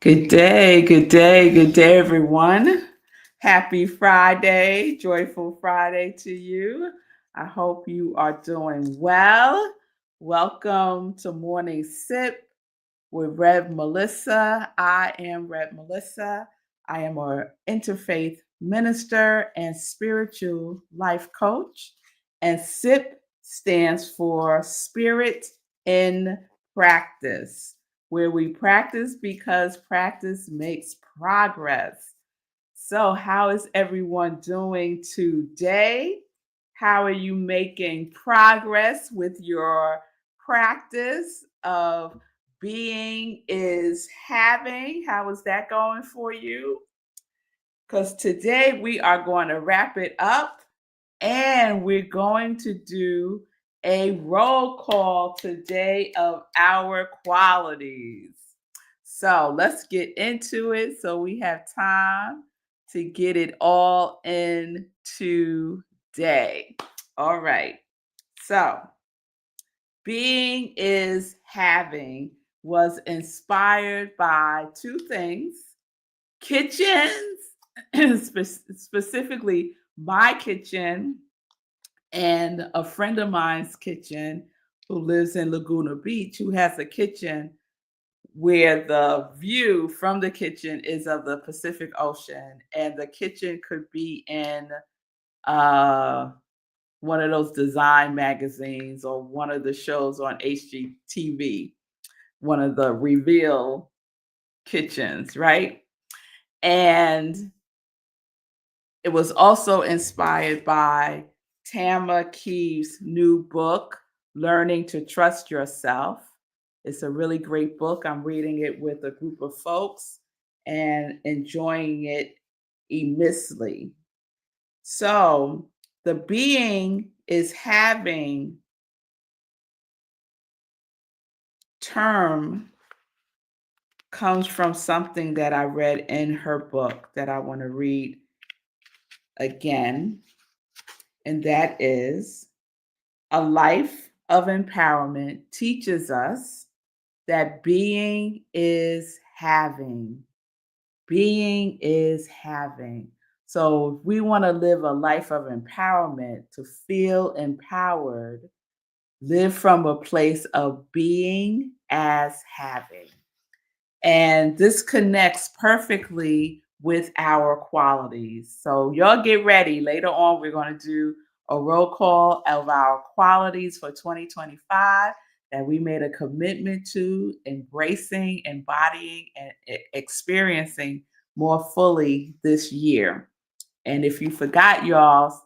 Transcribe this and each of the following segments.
Good day, good day, good day, everyone. Happy Friday, joyful Friday to you. I hope you are doing well. Welcome to Morning Sip with Rev Melissa. I am Rev Melissa. I am an interfaith minister and spiritual life coach. And SIP stands for Spirit in Practice, where we practice because practice makes progress. So, how is everyone doing today? How are you making progress with your practice of being is having? How is that going for you? Because today we are going to wrap it up and we're going to do a roll call today of our qualities. So let's get into it so we have time to get it all in today. All right. So, being is having was inspired by two things: kitchens, specifically my kitchen and a friend of mine's kitchen who lives in Laguna Beach, who has a kitchen where the view from the kitchen is of the Pacific Ocean, and the kitchen could be in uh, one of those design magazines or one of the shows on HGTV, one of the reveal kitchens, right? And it was also inspired by Tama Kieves' new book, Learning to Trust Yourself. It's a really great book. I'm reading it with a group of folks and enjoying it immensely. So, the being is having term comes from something that I read in her book that I want to read again, and that is: a life of empowerment teaches us that being is having. Being is having. So, if we want to live a life of empowerment, to feel empowered, live from a place of being as having. And this connects perfectly with our qualities. So, y'all get ready. Later on, we're going to do a roll call of our qualities for 2025 that we made a commitment to embracing, embodying, and experiencing more fully this year. And if you forgot, y'all,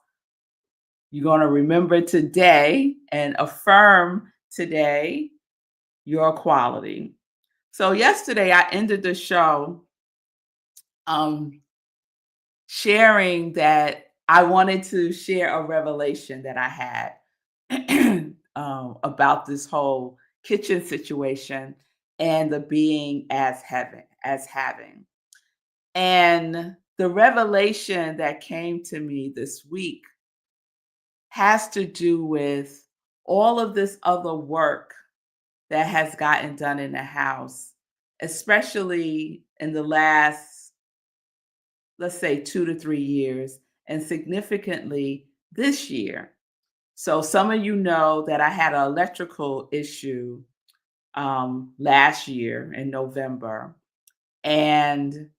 you're going to remember today and affirm today your quality. So yesterday I ended the show um, sharing that I wanted to share a revelation that I had about this whole kitchen situation and the being as having. And the revelation that came to me this week has to do with all of this other work that has gotten done in the house, especially in the last, let's say, 2 to 3 years, and significantly this year. So, some of you know that I had an electrical issue last year in November. And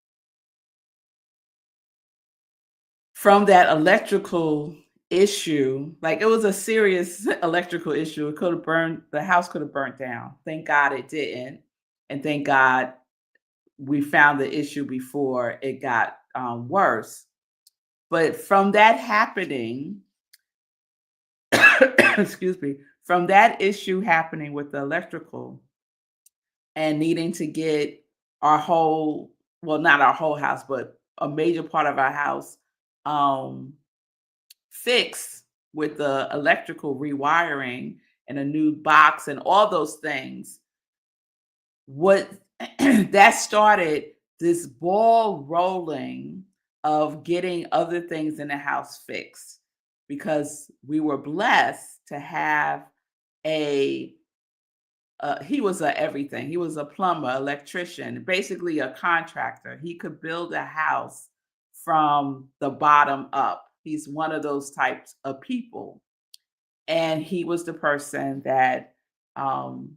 from that electrical issue, like, it was a serious electrical issue. It could have burned, the house could have burnt down. Thank God it didn't. And thank God we found the issue before it got worse. But from that happening, excuse me, from that issue happening with the electrical and needing to get our whole, well, not our whole house, but a major part of our house um, fixed with the electrical rewiring and a new box and all those things, what that started this ball rolling of getting other things in the house fixed, because we were blessed to have a he was a everything. He was a plumber, electrician, basically a contractor. He could build a house from the bottom up. He's one of those types of people. And he was the person that um,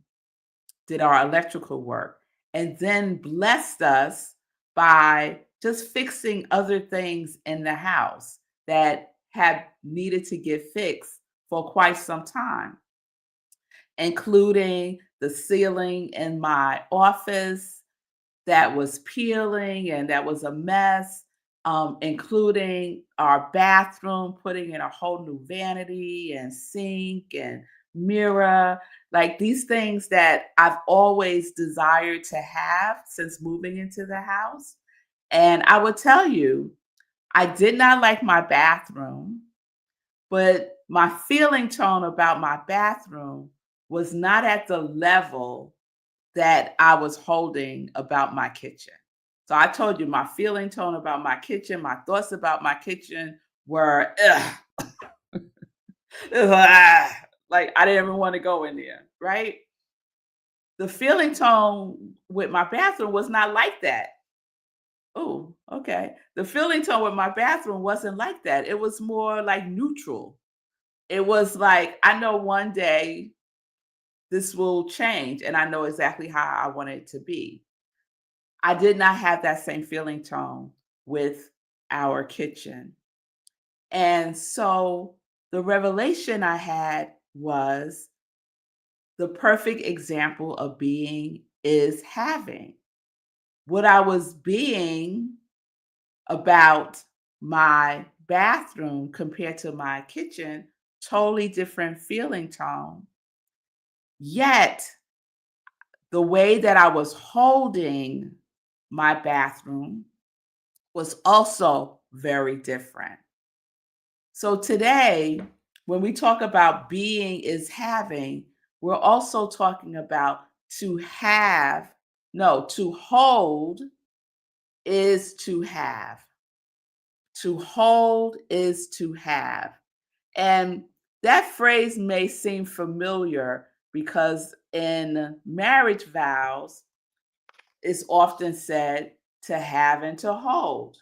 did our electrical work and then blessed us by just fixing other things in the house that had needed to get fixed for quite some time, including the ceiling in my office that was peeling and that was a mess, including our bathroom, putting in a whole new vanity and sink and mirror, like these things that I've always desired to have since moving into the house. And I would tell you, I did not like my bathroom, but my feeling tone about my bathroom was not at the level that I was holding about my kitchen. So I told you my feeling tone about my kitchen, my thoughts about my kitchen were ugh, like I didn't even want to go in there, right? The feeling tone with my bathroom was not like that. Oh, okay. The feeling tone with my bathroom wasn't like that. It was more like neutral. It was like, I know one day this will change and I know exactly how I want it to be. I did not have that same feeling tone with our kitchen. And so the revelation I had was the perfect example of being is having. What I was being about my bathroom compared to my kitchen, totally different feeling tone. Yet the way that I was holding my bathroom was also very different. So today, when we talk about being is having, we're also talking about to have, no, to hold is to have. To hold is to have. And that phrase may seem familiar because in marriage vows, it's often said to have and to hold.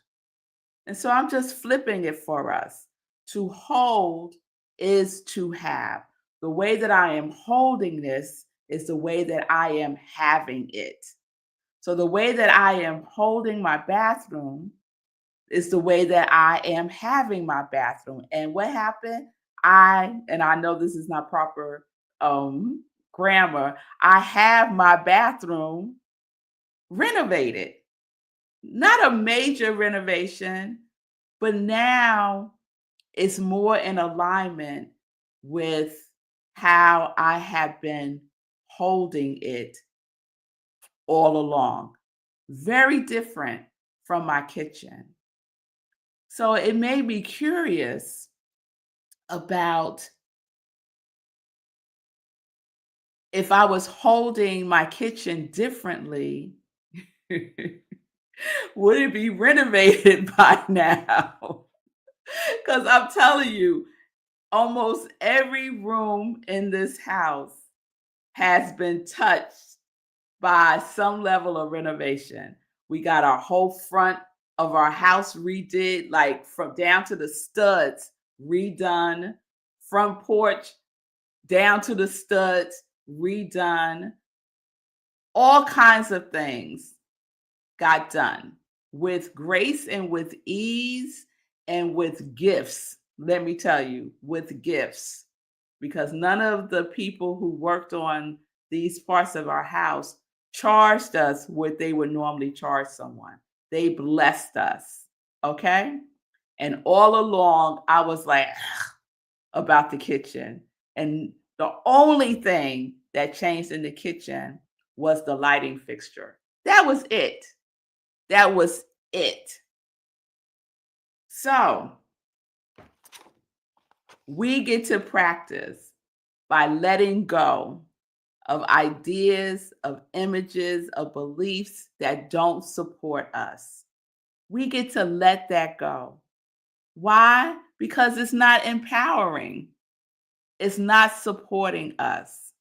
And so I'm just flipping it for us. To hold is to have. The way that I am holding this is the way that I am having it. So the way that I am holding my bathroom is the way that I am having my bathroom. And what happened? And I know this is not proper grammar, I have my bathroom renovated. Not a major renovation, but now it's more in alignment with how I have been holding it all along. Very different from my kitchen. So it made me curious about if I was holding my kitchen differently, would it be renovated by now? Because I'm telling you, almost every room in this house has been touched by some level of renovation. We got our whole front of our house redid, like from down to the studs redone, front porch down to the studs redone. All kinds of things got done with grace and with ease and with gifts. Let me tell you, with gifts, because none of the people who worked on these parts of our house charged us what they would normally charge someone. They blessed us. Okay. And all along, I was like, about the kitchen. And the only thing that changed in the kitchen was the lighting fixture. That was it. That was it. So we get to practice by letting go of ideas, of images, of beliefs that don't support us. We get to let that go. Why? Because it's not empowering, it's not supporting us.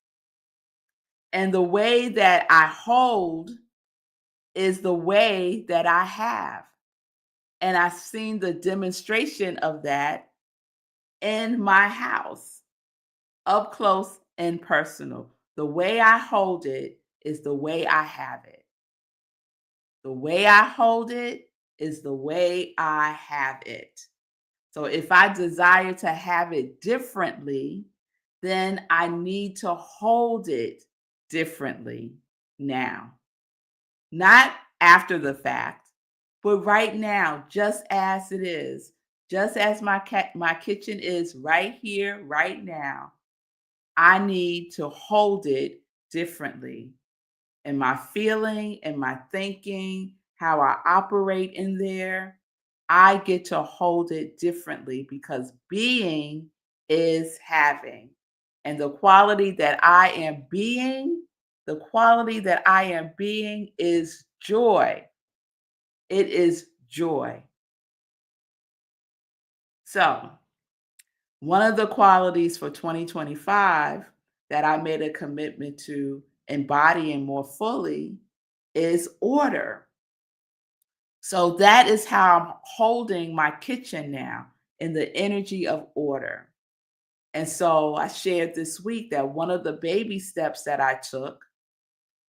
And the way that I hold is the way that I have. And I've seen the demonstration of that in my house, up close and personal. The way I hold it is the way I have it. The way I hold it is the way I have it. So if I desire to have it differently, then I need to hold it differently now. Not after the fact, but right now, just as it is, just as my kitchen is right here, right now, I need to hold it differently in my feeling, in my thinking, how I operate in there. I get to hold it differently because being is having. And the quality that I am being, the quality that I am being is joy. It is joy. So, one of the qualities for 2025 that I made a commitment to embodying more fully is order. So that is how I'm holding my kitchen now, in the energy of order. And so I shared this week that one of the baby steps that I took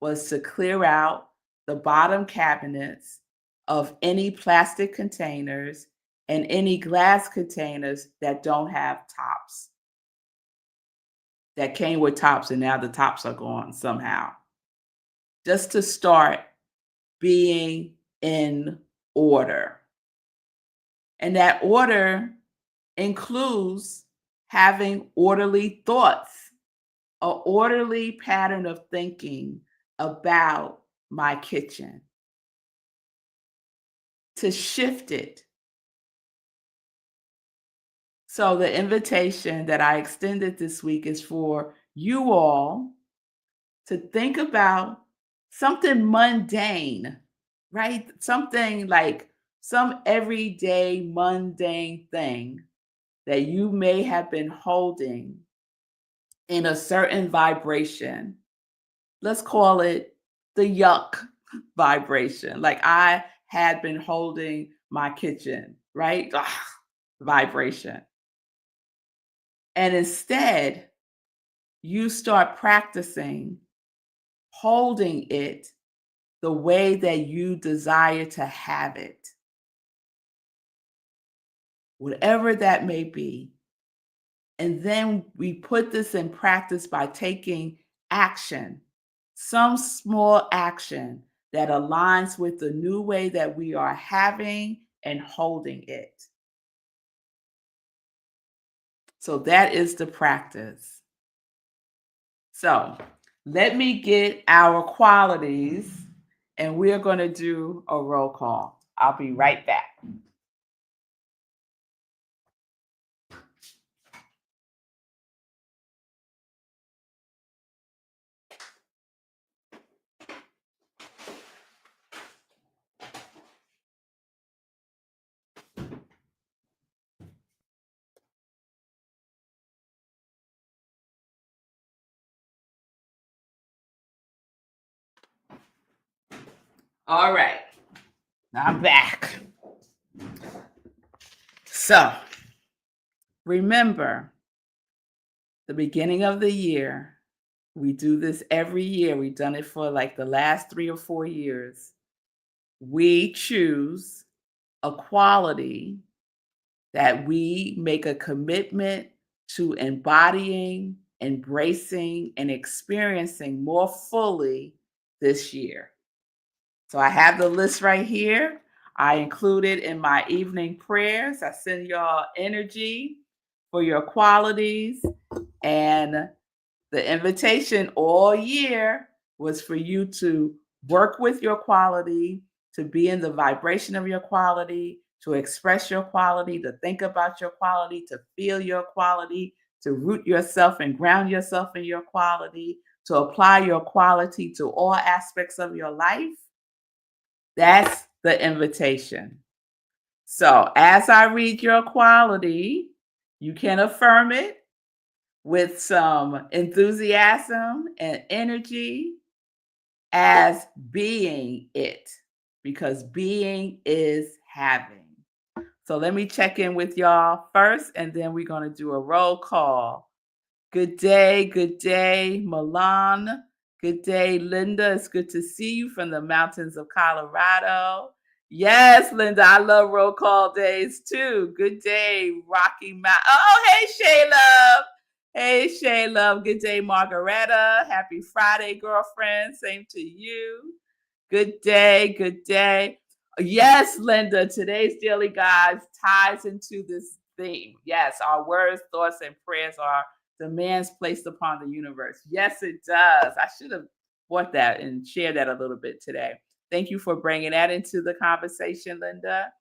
was to clear out the bottom cabinets of any plastic containers and any glass containers that don't have tops, that came with tops and now the tops are gone somehow. Just to start being in order. And that order includes having orderly thoughts, an orderly pattern of thinking about my kitchen, to shift it. So, the invitation that I extended this week is for you all to think about something mundane, right? Something like some everyday mundane thing that you may have been holding in a certain vibration. Let's call it the yuck vibration. Like I had been holding my kitchen, right? Vibration. And instead, you start practicing holding it the way that you desire to have it, whatever that may be. And then we put this in practice by taking action, some small action that aligns with the new way that we are having and holding it. So that is the practice. So let me get our qualities and we're going to do a roll call. I'll be right back. All right, I'm back. So remember, the beginning of the year, we do this every year. We've done it for like the last 3 or 4 years. We choose a quality that we make a commitment to embodying, embracing, and experiencing more fully this year. So I have the list right here. I include it in my evening prayers. I send y'all energy for your qualities. And the invitation all year was for you to work with your quality, to be in the vibration of your quality, to express your quality, to think about your quality, to feel your quality, to root yourself and ground yourself in your quality, to apply your quality to all aspects of your life. That's the invitation. So as I read your quality, you can affirm it with some enthusiasm and energy as being it, because being is having. So let me check in with y'all first, and then we're going to do a roll call. Good day, Milan. Good day, Linda. It's good to see you from the mountains of Colorado. Yes, Linda, I love roll call days too. Good day, Rocky Mountain. Oh, hey, Shayla. Hey, Shayla. Good day, Margaretta. Happy Friday, girlfriend. Same to you. Good day, good day. Yes, Linda, today's Daily Guides ties into this theme. Yes, our words, thoughts, and prayers are demands placed upon the universe. Yes, it does. I should have bought that and shared that a little bit today. Thank you for bringing that into the conversation, Linda.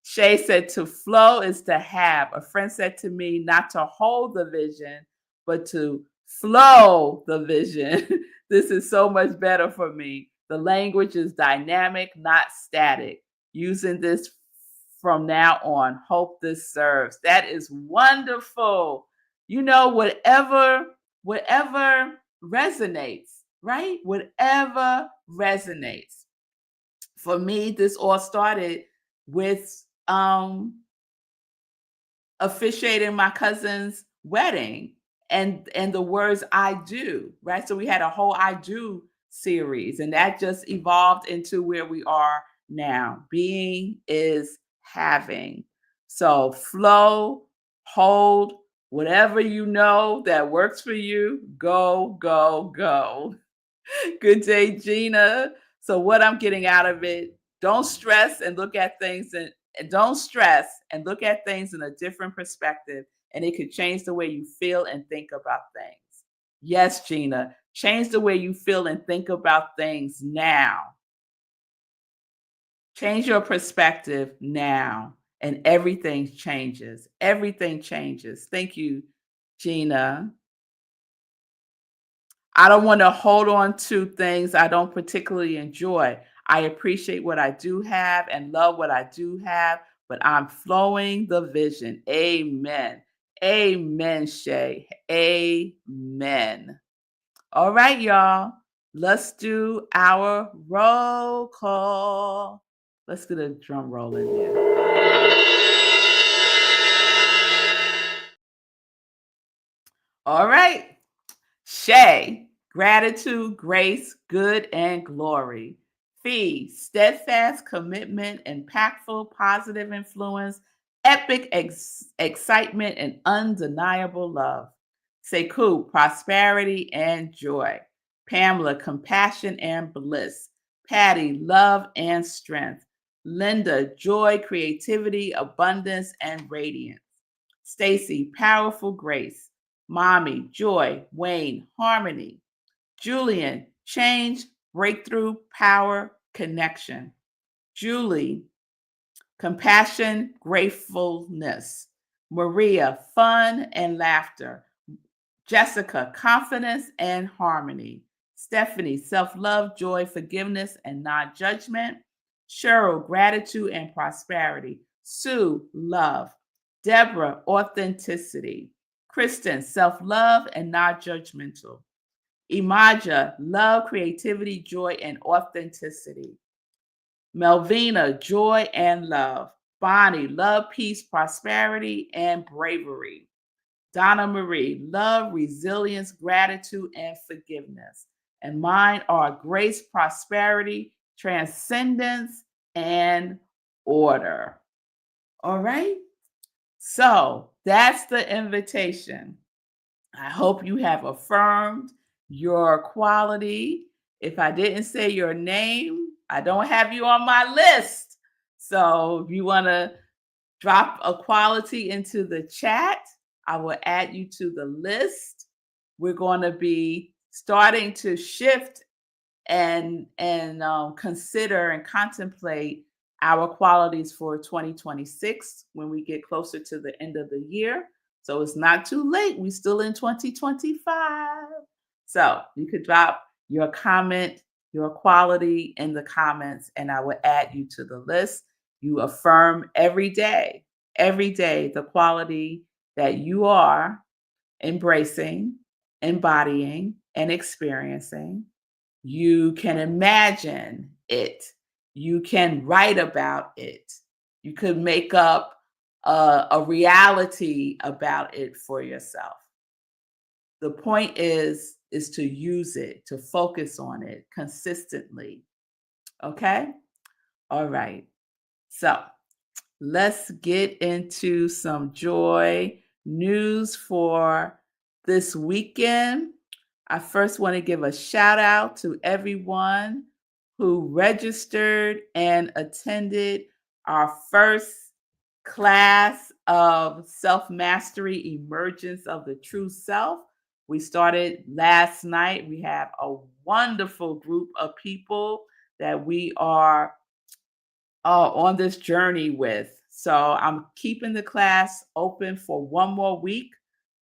Shay said to flow is to have. A friend said to me not to hold the vision, but to flow the vision. This is so much better for me. The language is dynamic, not static. Using this from now on. Hope this serves. That is wonderful. You know, whatever resonates, right? Whatever resonates. For me, this all started with officiating my cousin's wedding and the words I do, right? So we had a whole I do series, and that just evolved into where we are now. Being is having. So flow, hold, whatever you know that works for you, go, go, go. Good day, Gina. So what I'm getting out of it, don't stress and look at things and don't stress and look at things in a different perspective, and it could change the way you feel and think about things. Yes, Gina, change the way you feel and think about things now. Change your perspective now, and everything changes. Everything changes. Thank you, Gina. I don't want to hold on to things I don't particularly enjoy. I appreciate what I do have and love what I do have, but I'm flowing the vision. Amen. Amen, Shay. Amen. All right, y'all. Let's do our roll call. Let's get a drum roll in there. All right. Shay, gratitude, grace, good, and glory. Fee, steadfast commitment, impactful, positive influence, epic excitement, and undeniable love. Sekou, prosperity and joy. Pamela, compassion and bliss. Patty, love and strength. Linda, joy, creativity, abundance, and radiance. Stacy, powerful grace. Mommy, joy. Wayne, harmony. Julian, change, breakthrough, power, connection. Julie, compassion, gratefulness. Maria, fun and laughter. Jessica, confidence and harmony. Stephanie, self love, joy, forgiveness, and non judgment. Cheryl, gratitude and prosperity. Sue, love. Deborah, authenticity. Kristen, self love and not judgmental. Imaja, love, creativity, joy, and authenticity. Melvina, joy and love. Bonnie, love, peace, prosperity, and bravery. Donna Marie, love, resilience, gratitude, and forgiveness. And mine are grace, prosperity, transcendence, and order. All right. So that's the invitation. I hope you have affirmed your quality. If I didn't say your name, I don't have you on my list. So if you want to drop a quality into the chat, I will add you to the list. We're going to be starting to shift and consider and contemplate our qualities for 2026 when we get closer to the end of the year. So it's not too late. We're still in 2025. So you could drop your comment, your quality in the comments, and I will add you to the list. You affirm every day, the quality that you are embracing, embodying, and experiencing. You can imagine it. You can write about it. You could make up a reality about it for yourself. The point is to use it, to focus on it consistently. Okay? All right. So, let's get into some joy news for this weekend. I first want to give a shout out to everyone who registered and attended our first class of self mastery, emergence of the true self. We started last night. We have a wonderful group of people that we are on this journey with. So I'm keeping the class open for one more week.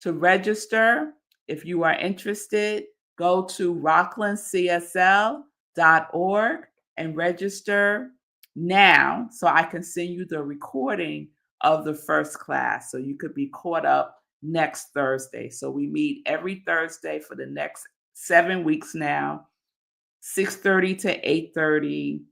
To register, if you are interested, go to rocklandcsl.org and register now so I can send you the recording of the first class so you could be caught up next Thursday. So we meet every Thursday for the next 7 weeks now, 6:30 to 8:30.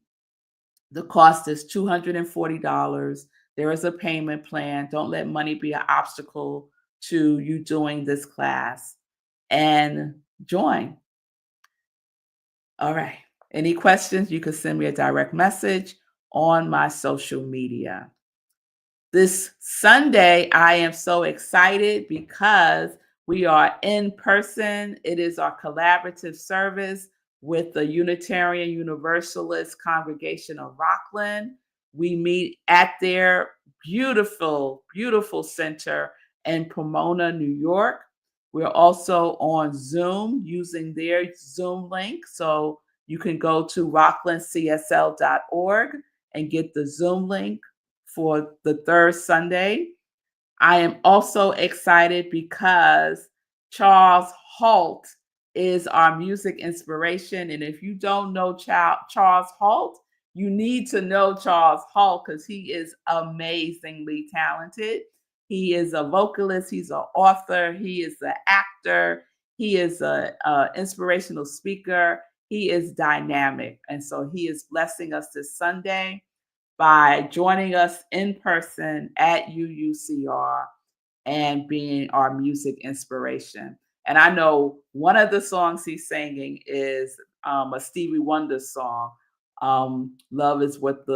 The cost is $240. There is a payment plan. Don't let money be an obstacle to you doing this class, and join. All right. Any questions? You can send me a direct message on my social media. This Sunday, I am so excited because we are in person. It is our collaborative service with the Unitarian Universalist Congregation of Rockland. We meet at their beautiful, beautiful center in Pomona, New York. We're also on Zoom using their Zoom link. So you can go to rocklandcsl.org and get the Zoom link for the third Sunday. I am also excited because Charles Halt is our music inspiration. And if you don't know Charles Halt, you need to know Charles Halt because he is amazingly talented. He is a vocalist, he's an author, he is an actor, he is an inspirational speaker, he is dynamic. And so he is blessing us this Sunday by joining us in person at UUCR and being our music inspiration. And I know one of the songs he's singing is a Stevie Wonder song. Love is what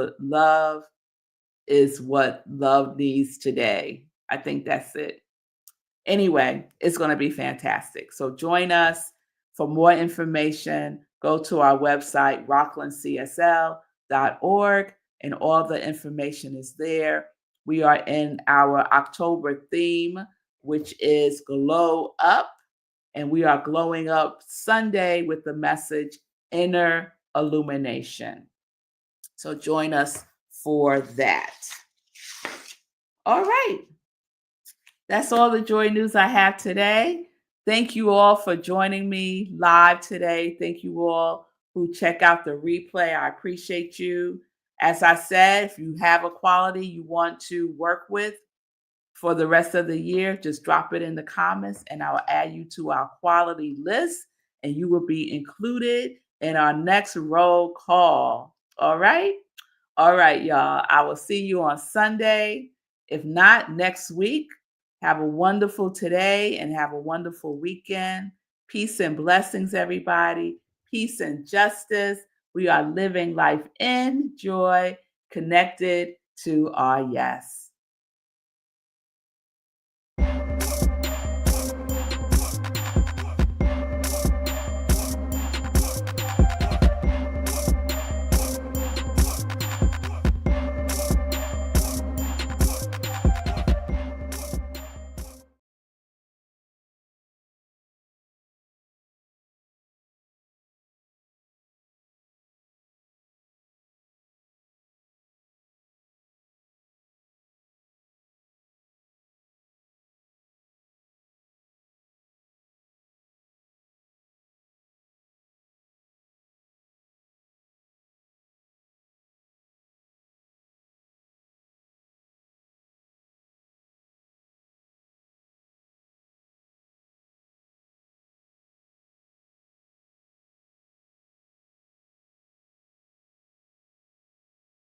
love needs today. I think that's it. Anyway, it's going to be fantastic. So join us. For more information, go to our website, rocklandcsl.org, and all the information is there. We are in our October theme, which is Glow Up, and we are glowing up Sunday with the message Inner Illumination. So join us for that. All right. That's all the joy news I have today. Thank you all for joining me live today. Thank you all who check out the replay. I appreciate you. As I said, if you have a quality you want to work with for the rest of the year, just drop it in the comments and I'll add you to our quality list and you will be included in our next roll call. All right? All right, y'all. I will see you on Sunday. If not, next week. Have a wonderful today and have a wonderful weekend. Peace and blessings, everybody. Peace and justice. We are living life in joy, connected to our yes.